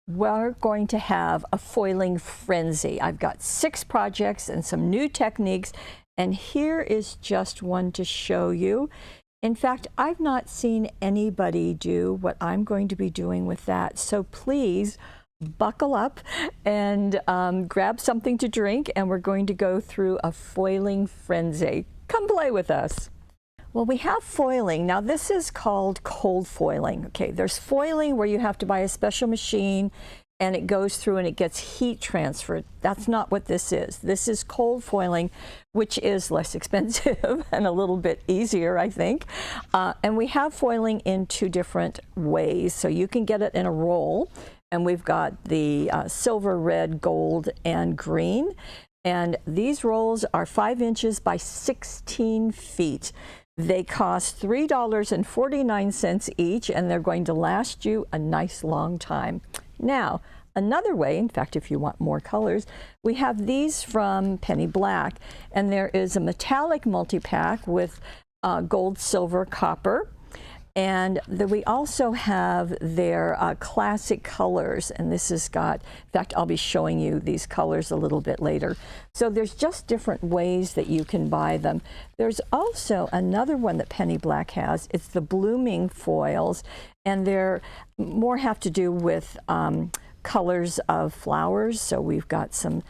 we're going to have a foiling frenzy. I've got 6 projects and some new techniques, and here is just one to show you. In fact, I've not seen anybody do what I'm going to be doing with that. So please buckle up and grab something to drink, and we're going to go through a foiling frenzy. Come play with us. Well, we have foiling. Now this is called cold foiling. Okay, there's foiling where you have to buy a special machine and it goes through and it gets heat transferred. That's not what this is. This is cold foiling, which is less expensive and a little bit easier, I think. And we have foiling in 2 different ways. So you can get it in a roll, and we've got the silver, red, gold, and green. And these rolls are 5 inches by 16 feet. They cost $3.49 each, and they're going to last you a nice long time. Now, another way, in fact, if you want more colors, we have these from Penny Black, and there is a metallic multi-pack with gold, silver, copper. And we also have their classic colors, and this has got, in fact, I'll be showing you these colors a little bit later. So there's just different ways that you can buy them. There's also another one that Penny Black has. It's the blooming foils, and they're more have to do with colors of flowers. So we've got some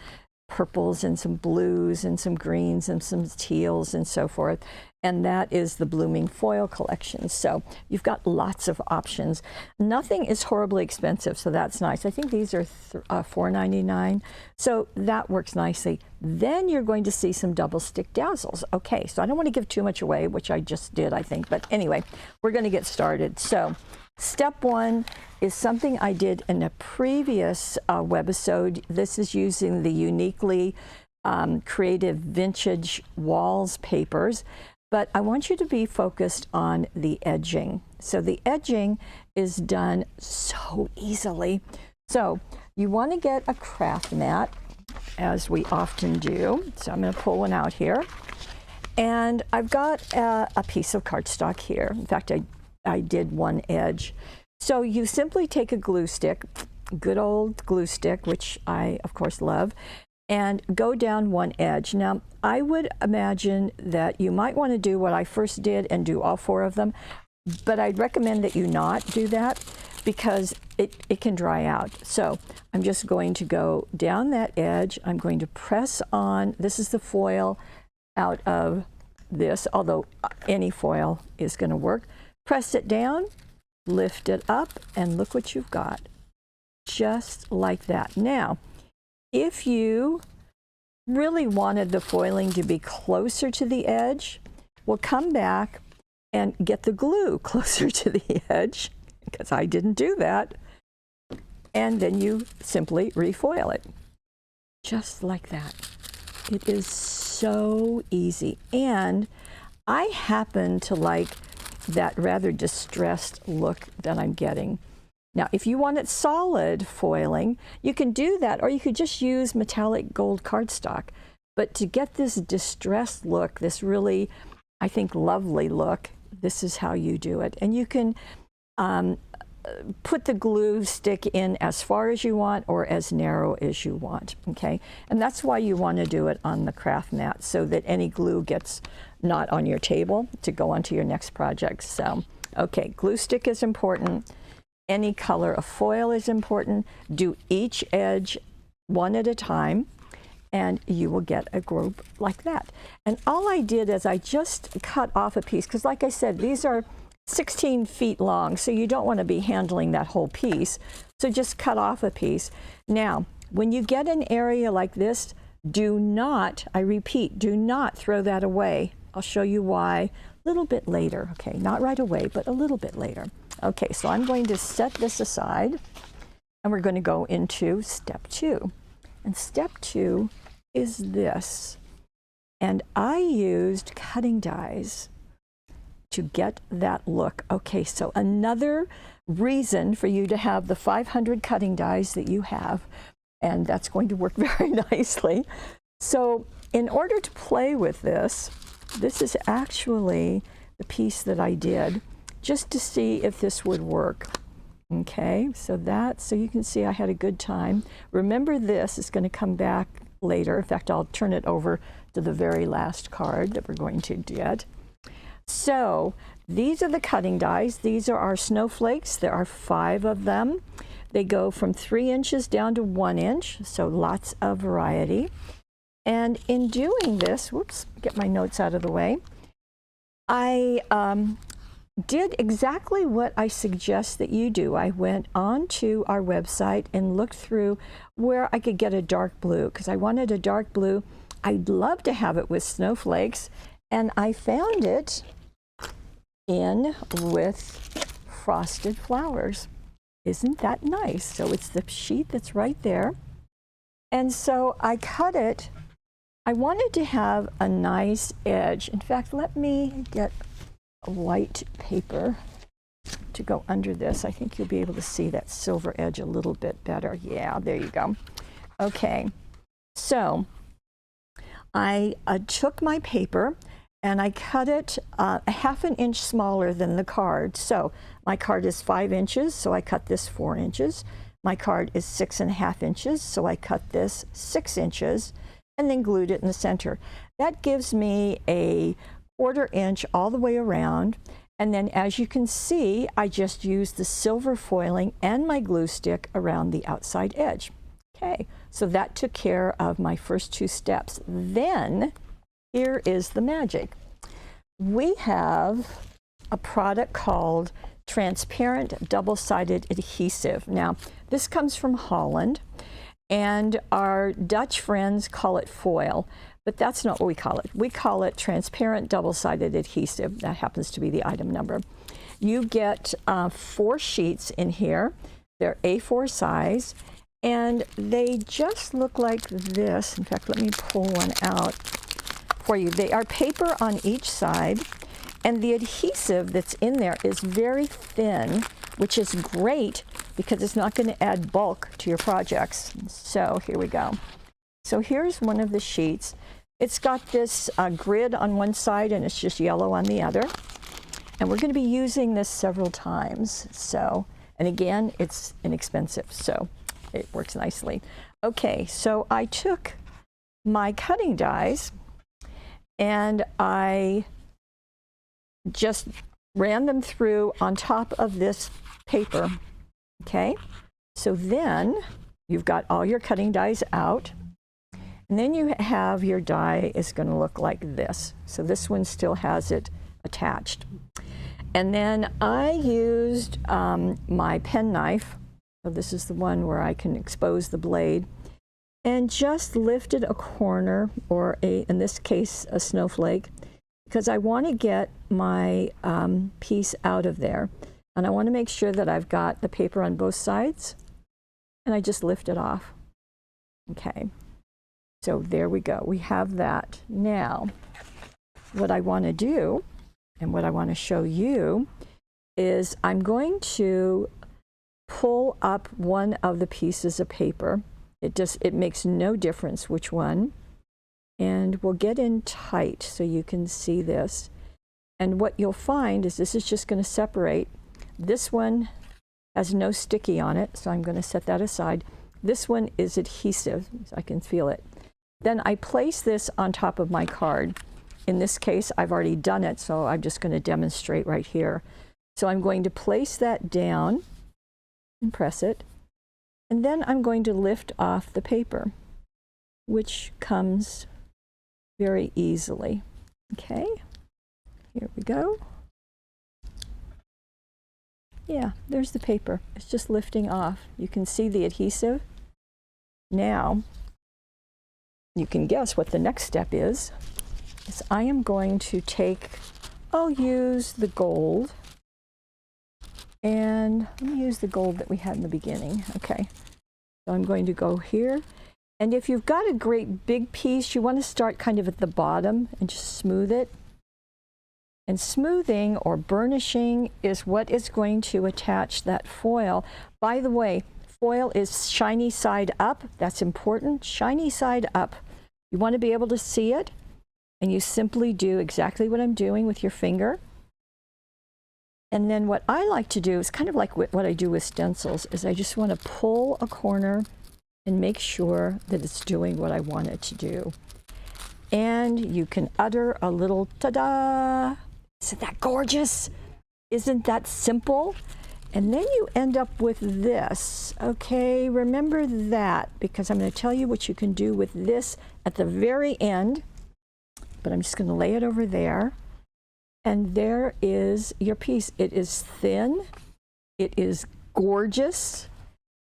purples and some blues and some greens and some teals and so forth. And that is the blooming foil collection. So you've got lots of options. Nothing is horribly expensive, so that's nice. I think these are $4.99, so that works nicely. Then you're going to see some double stick dazzles. Okay, so I don't want to give too much away, which I just did, I think. But anyway, we're going to get started. So step 1 is something I did in a previous webisode. This is using the uniquely creative vintage walls papers. But I want you to be focused on the edging. So the edging is done so easily. So you want to get a craft mat, as we often do. So I'm going to pull one out here. And I've got a piece of cardstock here. In fact, I did one edge. So you simply take a glue stick, good old glue stick, which I, of course, love, and go down one edge. Now, I would imagine that you might want to do what I first did and do all 4 of them, but I'd recommend that you not do that because it can dry out. So I'm just going to go down that edge. I'm going to press on, this is the foil out of this, although any foil is going to work. Press it down, lift it up, and look what you've got. Just like that. Now, if you really wanted the foiling to be closer to the edge, we'll come back and get the glue closer to the edge, because I didn't do that. And then you simply refoil it. Just like that. It is so easy. And I happen to like that rather distressed look that I'm getting. Now, if you want it solid foiling, you can do that, or you could just use metallic gold cardstock. But to get this distressed look, this really, I think, lovely look, this is how you do it. And you can put the glue stick in as far as you want or as narrow as you want, okay? And that's why you want to do it on the craft mat, so that any glue gets not on your table to go onto your next project. So, okay, glue stick is important. Any color of foil is important. Do each edge one at a time, and you will get a group like that. And all I did is I just cut off a piece, because like I said, these are 16 feet long, so you don't want to be handling that whole piece. So just cut off a piece. Now, when you get an area like this, do not, I repeat, do not throw that away. I'll show you why a little bit later. Okay, not right away, but a little bit later. Okay, so I'm going to set this aside, and we're going to go into step 2. And step 2 is this. And I used cutting dies to get that look. Okay, so another reason for you to have the 500 cutting dies that you have, and that's going to work very nicely. So in order to play with this, this is actually the piece that I did just to see if this would work. Okay, so you can see I had a good time. Remember, this is going to come back later. In fact, I'll turn it over to the very last card that we're going to get. So these are the cutting dies. These are our snowflakes. There are 5 of them. They go from 3 inches down to 1 inch, so lots of variety. And in doing this, whoops, get my notes out of the way, I did exactly what I suggest that you do. I went on to our website and looked through where I could get a dark blue, because I wanted a dark blue. I'd love to have it with snowflakes, and I found it in with frosted flowers. Isn't that nice? So it's the sheet that's right there. And so I cut it. I wanted to have a nice edge. In fact, let me get a white paper to go under this. I think you'll be able to see that silver edge a little bit better. Yeah, there you go. Okay, so I took my paper and I cut it a ½ inch smaller than the card. So my card is 5 inches, so I cut this 4 inches. My card is 6½ inches, so I cut this 6 inches and then glued it in the center. That gives me a 1/4 inch all the way around. And then, as you can see, I just used the silver foiling and my glue stick around the outside edge. Okay, so that took care of my first 2 steps. Then here is the magic. We have a product called transparent double-sided adhesive. Now, this comes from Holland, and our Dutch friends call it foil, but that's not what we call it. We call it transparent double-sided adhesive. That happens to be the item number. You get 4 sheets in here. They're A4 size, and they just look like this. In fact, let me pull one out for you. They are paper on each side, and the adhesive that's in there is very thin, which is great because it's not going to add bulk to your projects. So here we go. So here's one of the sheets. It's got this grid on one side and it's just yellow on the other. And we're going to be using this several times. So, and again, it's inexpensive, so it works nicely. Okay, so I took my cutting dies and I just ran them through on top of this paper. Okay, so then you've got all your cutting dies out, and then you have your die is going to look like this. So this one still has it attached. And then I used my pen knife. So this is the one where I can expose the blade, and just lifted a corner, or in this case, a snowflake, because I want to get my piece out of there. And I want to make sure that I've got the paper on both sides, and I just lift it off. Okay, so there we go. We have that. Now, what I want to do, and what I want to show you, is I'm going to pull up one of the pieces of paper. It makes no difference which one. And we'll get in tight so you can see this. And what you'll find is this is just going to separate. This one has no sticky on it, so I'm going to set that aside. This one is adhesive, so I can feel it. Then I place this on top of my card. In this case, I've already done it, so I'm just going to demonstrate right here. So I'm going to place that down and press it. And then I'm going to lift off the paper, which comes very easily. Okay, here we go. Yeah, there's the paper. It's just lifting off. You can see the adhesive. Now, you can guess what the next step is I am going to take, I'll use the gold, and let me use the gold that we had in the beginning. Okay, so I'm going to go here. And if you've got a great big piece, you want to start kind of at the bottom and just smooth it. And smoothing or burnishing is what is going to attach that foil. By the way, foil is shiny side up. That's important. Shiny side up. You want to be able to see it, and you simply do exactly what I'm doing with your finger. And then what I like to do is kind of like what I do with stencils, is I just want to pull a corner and make sure that it's doing what I want it to do. And you can utter a little ta-da. Isn't that gorgeous? Isn't that simple? And then you end up with this. Okay, remember that, because I'm going to tell you what you can do with this at the very end. But I'm just going to lay it over there. And there is your piece. It is thin. It is gorgeous.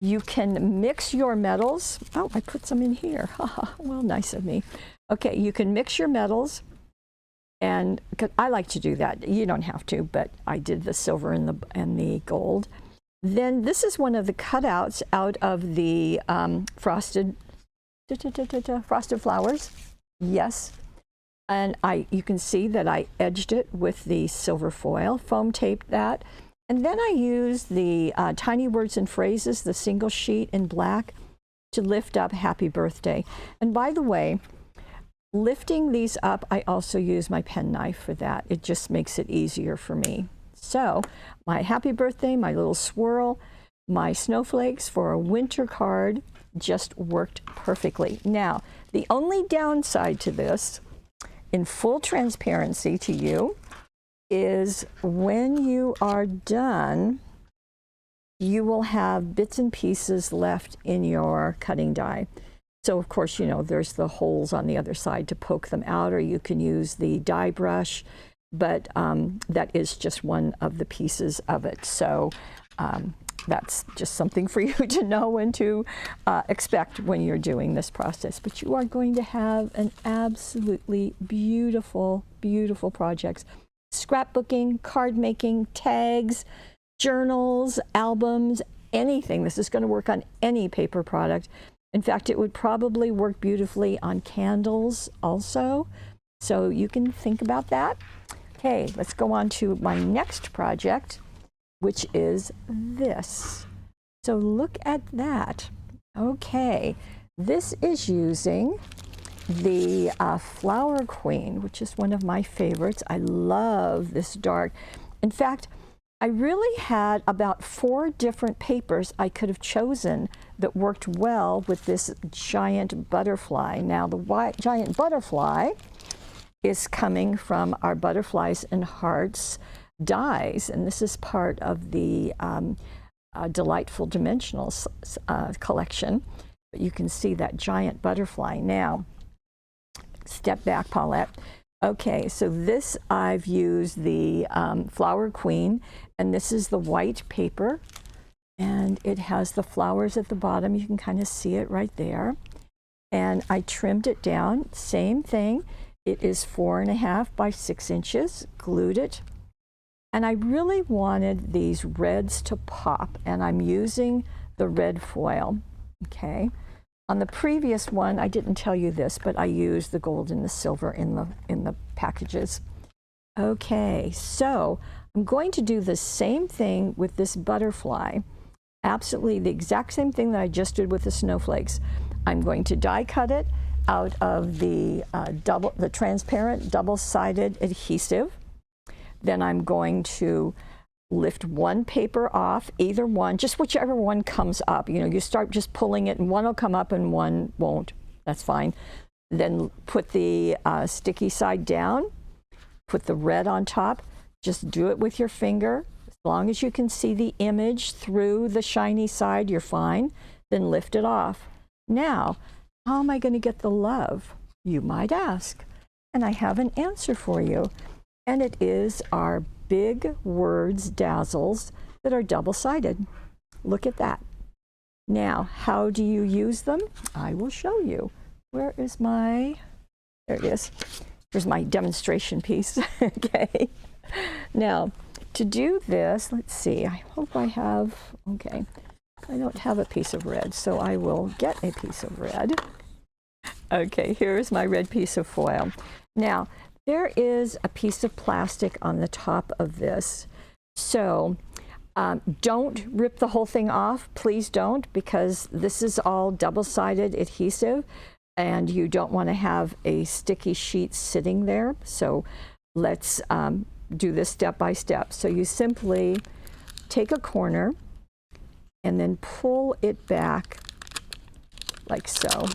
You can mix your metals. Oh, I put some in here. Well, nice of me. Okay, you can mix your metals. And I like to do that. You don't have to, but I did the silver and the gold. Then this is one of the cutouts out of the frosted flowers. Yes. And you can see that I edged it with the silver foil, foam taped that. And then I used the tiny words and phrases, the single sheet in black, to lift up happy birthday. And by the way, lifting these up, I also use my pen knife for that. It just makes it easier for me. So my happy birthday, my little swirl, my snowflakes for a winter card just worked perfectly. Now, the only downside to this, in full transparency to you, is when you are done, you will have bits and pieces left in your cutting die. So of course, you know, there's the holes on the other side to poke them out, or you can use the die brush, but that is just one of the pieces of it. So that's just something for you to know and to expect when you're doing this process. But you are going to have an absolutely beautiful, beautiful projects. Scrapbooking, card making, tags, journals, albums, anything. This is going to work on any paper product. In fact, it would probably work beautifully on candles also. So you can think about that. Okay, let's go on to my next project, which is this. So look at that. Okay, this is using the Flower Queen, which is one of my favorites. I love this dark. In fact, I really had about 4 different papers I could have chosen that worked well with this giant butterfly. Now, the giant butterfly is coming from our Butterflies and Hearts dies, and this is part of the Delightful Dimensionals collection. But you can see that giant butterfly. Now, step back, Paulette. Okay, so this I've used the Flower Queen, and this is the white paper, and it has the flowers at the bottom. You can kind of see it right there. And I trimmed it down, same thing. It is 4.5 by 6 inches, glued it. And I really wanted these reds to pop, and I'm using the red foil, okay? On the previous one, I didn't tell you this, but I used the gold and the silver in the packages. Okay, so I'm going to do the same thing with this butterfly. Absolutely the exact same thing that I just did with the snowflakes. I'm going to die cut it out of the transparent double-sided adhesive. Then I'm going to lift one paper off, either one, just whichever one comes up. You know, you start just pulling it and one will come up and one won't. That's fine. Then put the sticky side down, put the red on top. Just do it with your finger. As long as you can see the image through the shiny side, you're fine. Then lift it off. Now, how am I going to get the love, you might ask? And I have an answer for you. And it is our Big Words Dazzles that are double-sided. Look at that. Now, how do you use them? I will show you. Where is my, there it is. Here's my demonstration piece, okay. Now, to do this, let's see, I hope I have, okay. I don't have a piece of red, so I will get a piece of red. Okay, here's my red piece of foil. Now, there is a piece of plastic on the top of this. So don't rip the whole thing off. Please don't, because this is all double-sided adhesive and you don't want to have a sticky sheet sitting there. So let's do this step by step. So you simply take a corner and then pull it back like so.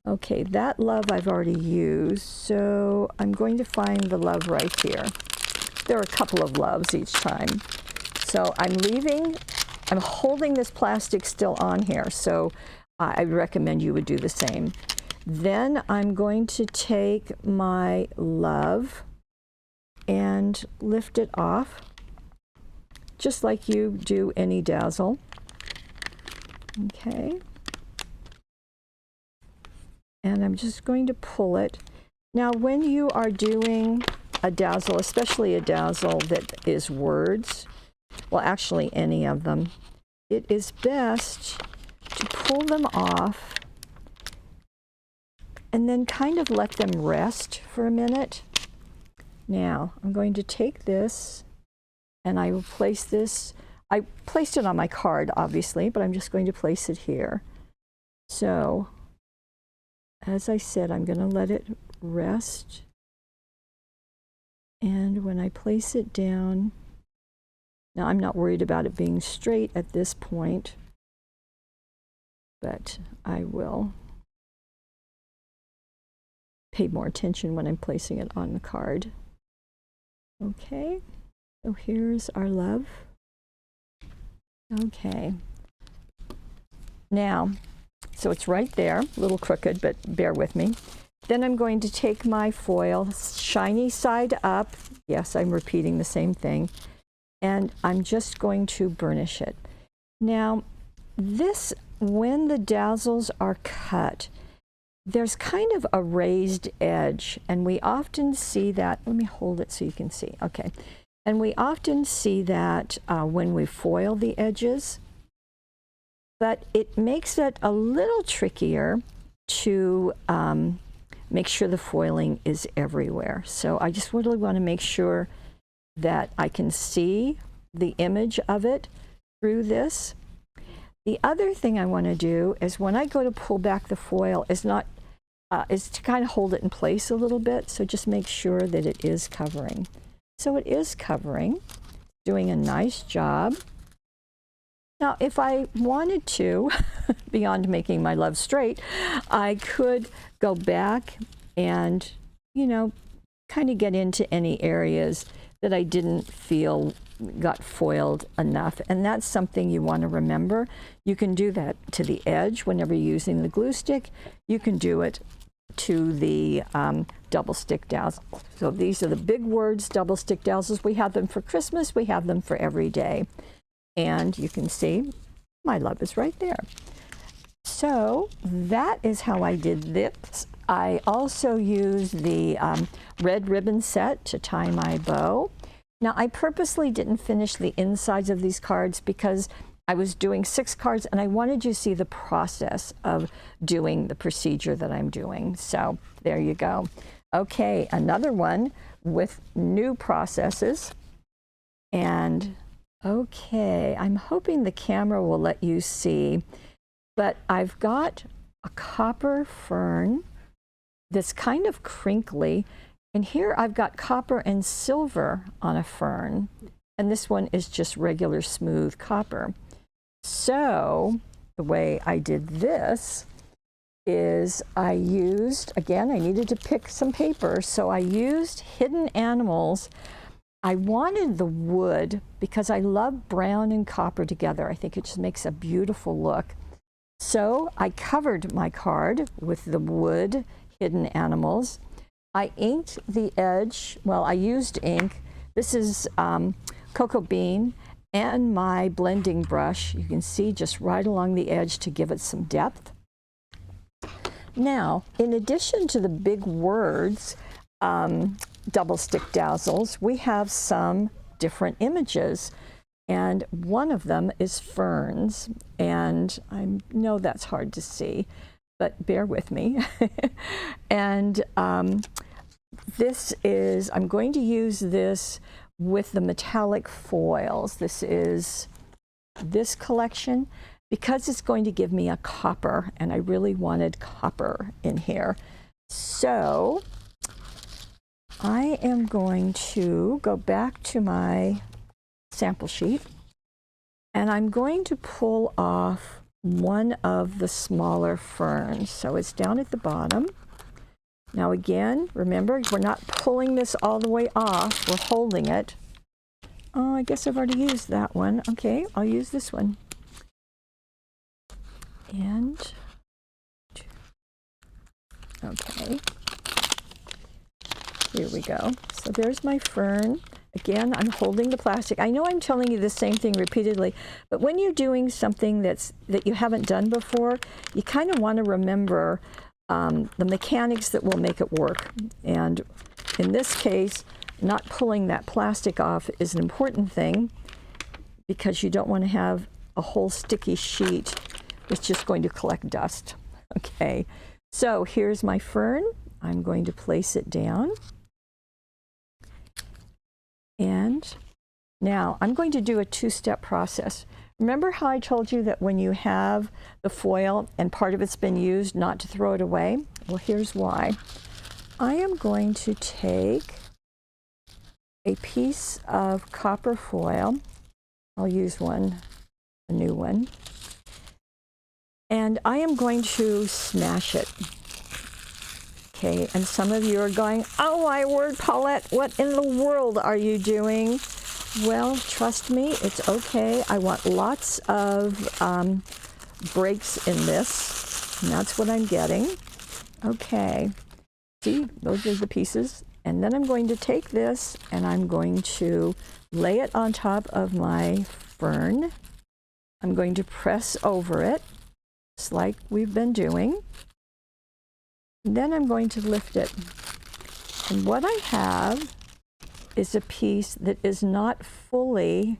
Okay, that love I've already used, so I'm going to find the love right here. There are a couple of loves each time. So I'm holding this plastic still on here, so I recommend you would do the same. Then I'm going to take my love and lift it off, just like you do any dazzle. Okay. And I'm just going to pull it. Now, when you are doing a dazzle, especially a dazzle that is words, well, actually any of them, it is best to pull them off and then kind of let them rest for a minute. Now, I'm going to take this and I will place this. I placed it on my card, obviously, but I'm just going to place it here. So, as I said, I'm going to let it rest. And when I place it down, now I'm not worried about it being straight at this point, but I will pay more attention when I'm placing it on the card. Okay, so here's our love. Okay. Now, so it's right there, a little crooked, but bear with me. Then I'm going to take my foil, shiny side up. Yes, I'm repeating the same thing. And I'm just going to burnish it. Now, this, when the dazzles are cut, there's kind of a raised edge, and we often see that. Let me hold it so you can see. Okay. And we often see that when we foil the edges, but it makes it a little trickier to make sure the foiling is everywhere. So I just really want to make sure that I can see the image of it through this. The other thing I want to do is when I go to pull back the foil is to kind of hold it in place a little bit. So just make sure that it is covering. So it is covering, doing a nice job. Now, if I wanted to, beyond making my love straight, I could go back and, you know, kind of get into any areas that I didn't feel got foiled enough. And that's something you want to remember. You can do that to the edge whenever you're using the glue stick. You can do it to the double stick dazzle. So these are the big words, double stick dazzles. We have them for Christmas. We have them for every day. And you can see my love is right there. So that is how I did this. I also used the red ribbon set to tie my bow. Now, I purposely didn't finish the insides of these cards because I was doing 6 cards and I wanted you to see the process of doing the procedure that I'm doing. So there you go. Okay, another one with new processes. And okay, I'm hoping the camera will let you see, but I've got a copper fern that's kind of crinkly. And here I've got copper and silver on a fern. And this one is just regular smooth copper. So the way I did this is I used, again, I needed to pick some paper. So I used hidden animals. I wanted the wood because I love brown and copper together. I think it just makes a beautiful look. So I covered my card with the wood hidden animals. I inked the edge. Well, I used ink. This is cocoa bean and my blending brush. You can see just right along the edge to give it some depth. Now, in addition to the big words, double stick dazzles, we have some different images. And one of them is ferns. And I know that's hard to see, but bear with me. And this is, I'm going to use this with the metallic foils. This is this collection because it's going to give me a copper, and I really wanted copper in here. So I am going to go back to my sample sheet, and I'm going to pull off one of the smaller ferns. So it's down at the bottom. Now again, remember, we're not pulling this all the way off, we're holding it. Oh, I guess I've already used that one. Okay, I'll use this one. And, okay, here we go. So there's my fern. Again, I'm holding the plastic. I know I'm telling you the same thing repeatedly, but when you're doing something that you haven't done before, you kind of want to remember the mechanics that will make it work. And in this case, not pulling that plastic off is an important thing because you don't want to have a whole sticky sheet that's just going to collect dust. Okay, so here's my fern. I'm going to place it down. And now I'm going to do a two-step process. Remember how I told you that when you have the foil and part of it's been used, not to throw it away? Well, here's why. I am going to take a piece of copper foil. I'll use one, a new one. And I am going to smash it. Okay, and some of you are going, oh my word, Paulette, what in the world are you doing? Well, trust me, it's okay. I want lots of breaks in this, and that's what I'm getting. Okay, see, those are the pieces. And then I'm going to take this and I'm going to lay it on top of my fern. I'm going to press over it, just like we've been doing. Then I'm going to lift it. And what I have is a piece that is not fully,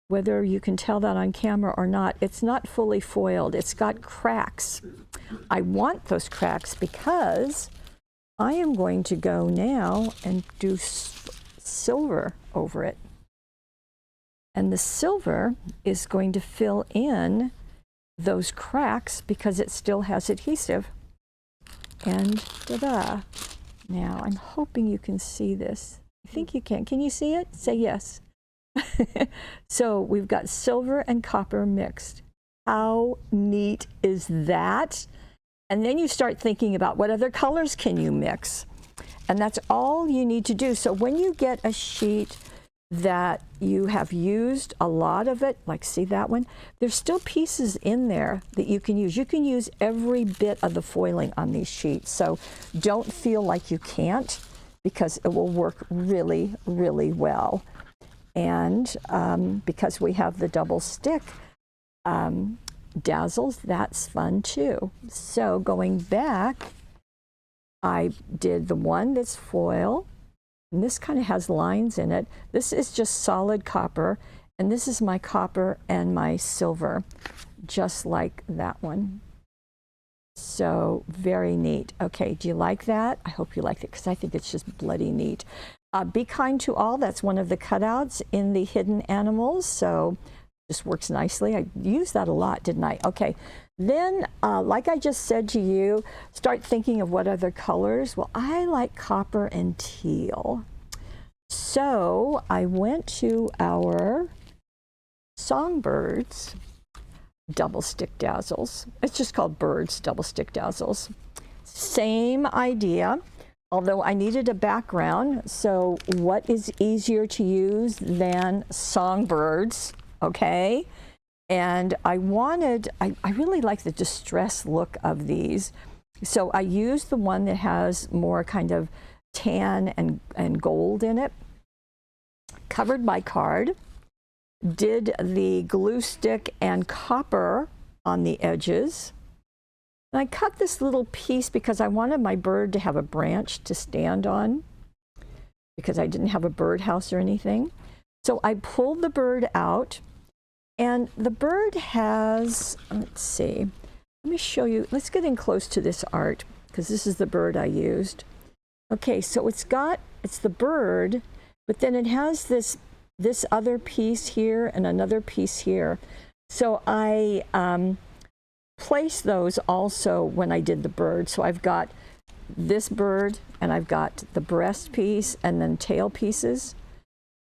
whether you can tell that on camera or not, it's not fully foiled. It's got cracks. I want those cracks because I am going to go now and do silver over it. And the silver is going to fill in those cracks because it still has adhesive. And ta-da! Now, I'm hoping you can see this. I think you can. Can you see it? Say yes. So we've got silver and copper mixed. How neat is that? And then you start thinking about what other colors can you mix. And that's all you need to do. So when you get a sheet that you have used a lot of it, like see that one, there's still pieces in there that you can use. You can use every bit of the foiling on these sheets. So don't feel like you can't, because it will work really, really well. And because we have the double stick dazzles, that's fun too. So going back, I did the one that's foil, and this kind of has lines in it. This is just solid copper, and this is my copper and my silver, just like that one. So very neat. Okay, do you like that? I hope you like it, because I think it's just bloody neat. Be kind to all. That's one of the cutouts in the hidden animals, so just works nicely. I used that a lot, didn't I? Okay, then like I just said to you, start thinking of what other colors. Well, I like copper and teal. So I went to our Songbirds double stick dazzles. It's just called Birds double stick dazzles. Same idea, although I needed a background. So what is easier to use than Songbirds? Okay. And I really like the distress look of these. So I used the one that has more kind of tan and gold in it. Covered my card. Did the glue stick and copper on the edges. And I cut this little piece because I wanted my bird to have a branch to stand on, because I didn't have a birdhouse or anything. So I pulled the bird out, and the bird has, let's see, let me show you, let's get in close to this art, because this is the bird I used. Okay, so it's the bird, but then it has this other piece here and another piece here. So I placed those also when I did the bird. So I've got this bird, and I've got the breast piece and then tail pieces,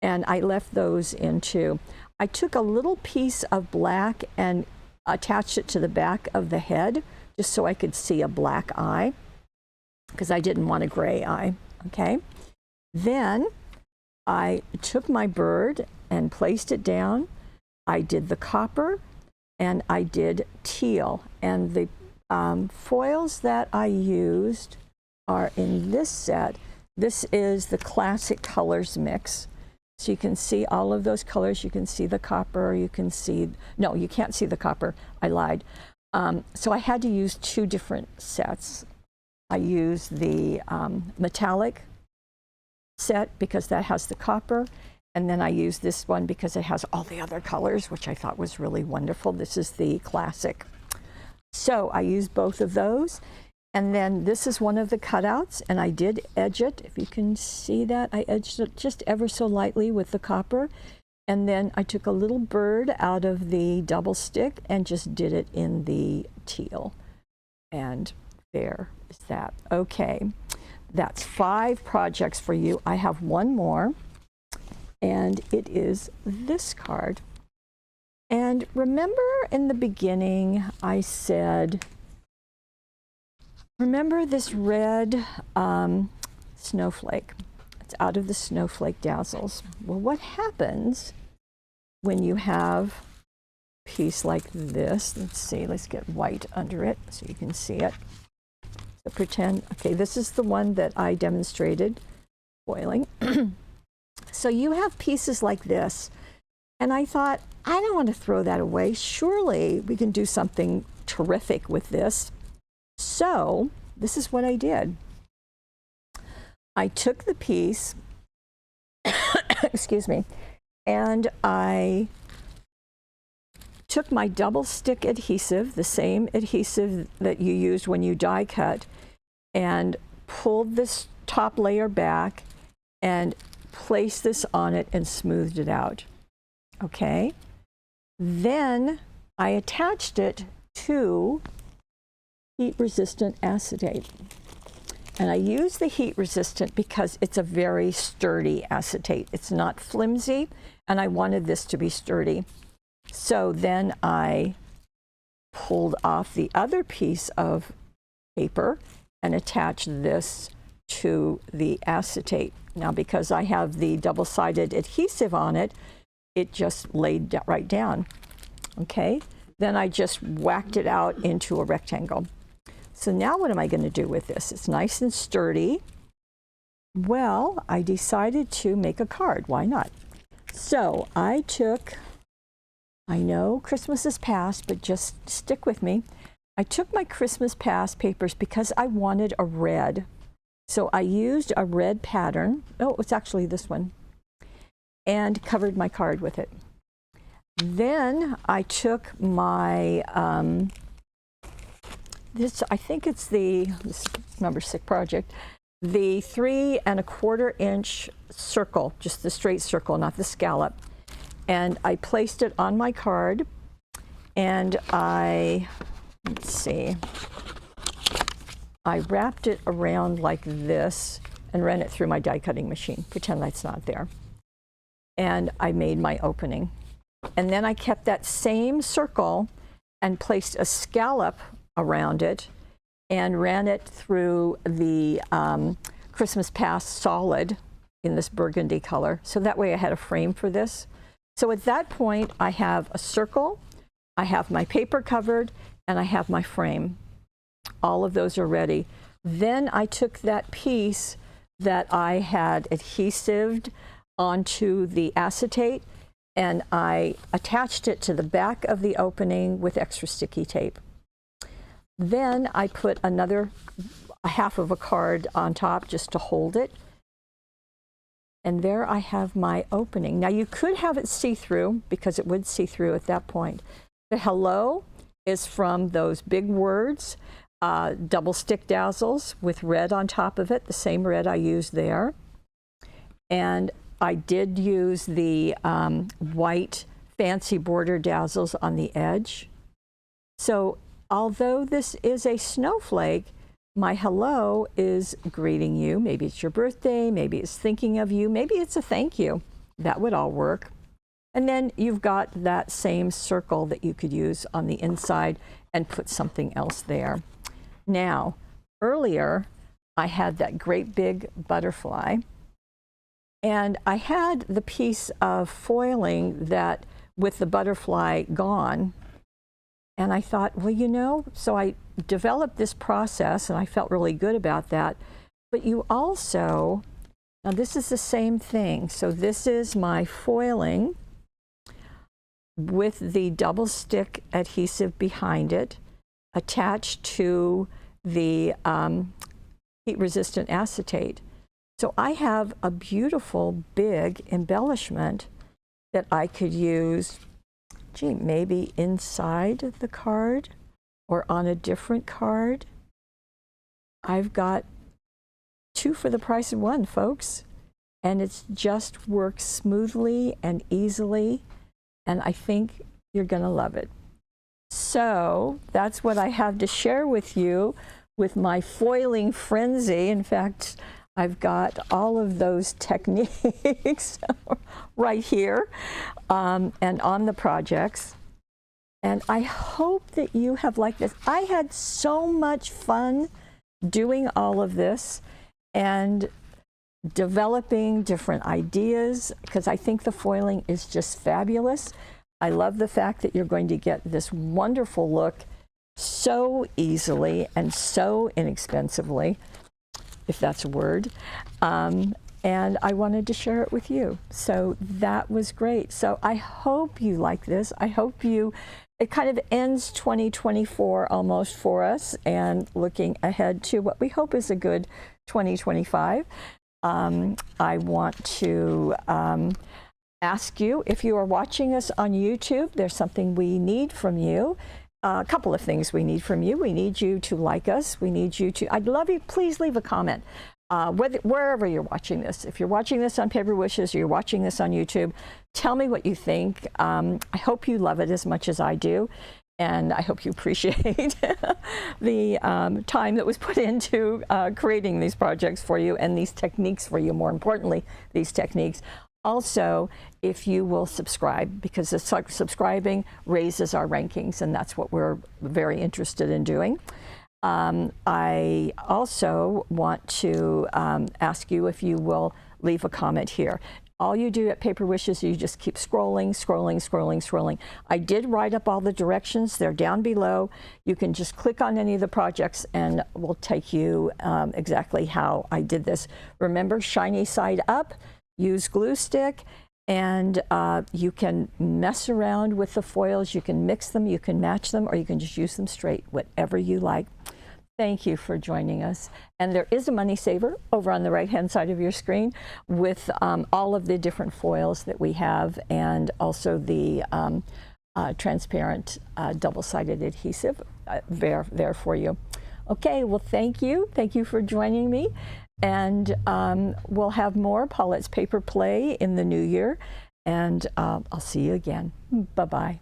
and I left those in too. I took a little piece of black and attached it to the back of the head just so I could see a black eye, because I didn't want a gray eye, okay? Then I took my bird and placed it down. I did the copper and I did teal, and the foils that I used are in this set. This is the classic colors mix. So you can see all of those colors. You can see the copper, you can see, no, you can't see the copper, I lied. So I had to use two different sets. I used the metallic set because that has the copper, and then I used this one because it has all the other colors, which I thought was really wonderful. This is the classic. So I used both of those, and then this is one of the cutouts, and I did edge it. If you can see that, I edged it just ever so lightly with the copper, and then I took a little bird out of the double stick and just did it in the teal, and there is that. Okay, that's 5 projects for you. I have one more, and it is this card. And remember in the beginning, I said, remember this red snowflake? It's out of the Snowflake Dazzles. Well, what happens when you have a piece like this? Let's see, let's get white under it so you can see it. So pretend, okay, this is the one that I demonstrated foiling. So you have pieces like this, and I thought, I don't want to throw that away. Surely we can do something terrific with this. So this is what I did. I took the piece, excuse me, and I took my double stick adhesive, the same adhesive that you used when you die cut, and pulled this top layer back and placed this on it and smoothed it out. Okay, then I attached it to heat-resistant acetate. And I use the heat-resistant because it's a very sturdy acetate. It's not flimsy, and I wanted this to be sturdy. So then I pulled off the other piece of paper and attached this to the acetate. Now, because I have the double-sided adhesive on it, it just laid right down. Okay, then I just whacked it out into a rectangle. So now what am I going to do with this? It's nice and sturdy. Well, I decided to make a card. Why not? So I took, I know Christmas is past, but just stick with me. I took my Christmas past papers because I wanted a red. So I used a red pattern. Oh, it's actually this one. And covered my card with it. Then I took my, I think it's this number 6 project, the 3 1/4 inch circle, just the straight circle, not the scallop. And I placed it on my card, and let's see, I wrapped it around like this and ran it through my die cutting machine. Pretend that's not there. And I made my opening. And then I kept that same circle and placed a scallop around it and ran it through the Christmas Past solid in this burgundy color. So that way I had a frame for this. So at that point, I have a circle, I have my paper covered, and I have my frame. All of those are ready. Then I took that piece that I had adhesived onto the acetate, and I attached it to the back of the opening with extra sticky tape. Then I put another half of a card on top just to hold it. And there I have my opening. Now you could have it see-through because it would see through at that point. The hello is from those big words, double stick dazzles with red on top of it, the same red I used there. And I did use the white fancy border dazzles on the edge. So although this is a snowflake, my hello is greeting you. Maybe it's your birthday, maybe it's thinking of you, maybe it's a thank you. That would all work. And then you've got that same circle that you could use on the inside and put something else there. Now, earlier, I had that great big butterfly, and I had the piece of foiling that with the butterfly gone. And I thought, well, you know, so I developed this process and I felt really good about that. But you also, now this is the same thing. So this is my foiling with the double stick adhesive behind it, attached to the heat resistant acetate. So I have a beautiful big embellishment that I could use, gee, maybe inside the card or on a different card. I've got 2 for the price of 1, folks. And it's just works smoothly and easily. And I think you're gonna love it. So that's what I have to share with you with my foiling frenzy. In fact, I've got all of those techniques right here and on the projects. And I hope that you have liked this. I had so much fun doing all of this and developing different ideas, because I think the foiling is just fabulous. I love the fact that you're going to get this wonderful look so easily and so inexpensively, if that's a word. And I wanted to share it with you. So that was great. So I hope you like this. I hope it kind of ends 2024 almost for us and looking ahead to what we hope is a good 2025. I want to ask you, if you are watching us on YouTube, there's something we need from you. A couple of things we need from you. We need you to like us. We need you to, I'd love you, please leave a comment. Wherever you're watching this. If you're watching this on Paper Wishes or you're watching this on YouTube, tell me what you think. I hope you love it as much as I do. And I hope you appreciate the time that was put into creating these projects for you and these techniques for you, more importantly, these techniques. Also, if you will subscribe, because the subscribing raises our rankings, and that's what we're very interested in doing. I also want to ask you if you will leave a comment here. All you do at Paper Wishes, you just keep scrolling, scrolling, scrolling, scrolling. I did write up all the directions. They're down below. You can just click on any of the projects and we'll take you exactly how I did this. Remember, shiny side up, use glue stick, and you can mess around with the foils. You can mix them, you can match them, or you can just use them straight, whatever you like. Thank you for joining us. And there is a money saver over on the right-hand side of your screen with all of the different foils that we have, and also the transparent double-sided adhesive there for you. Okay, well, thank you. Thank you for joining me. And we'll have more Paulette's Paper Play in the new year. And I'll see you again. Bye-bye.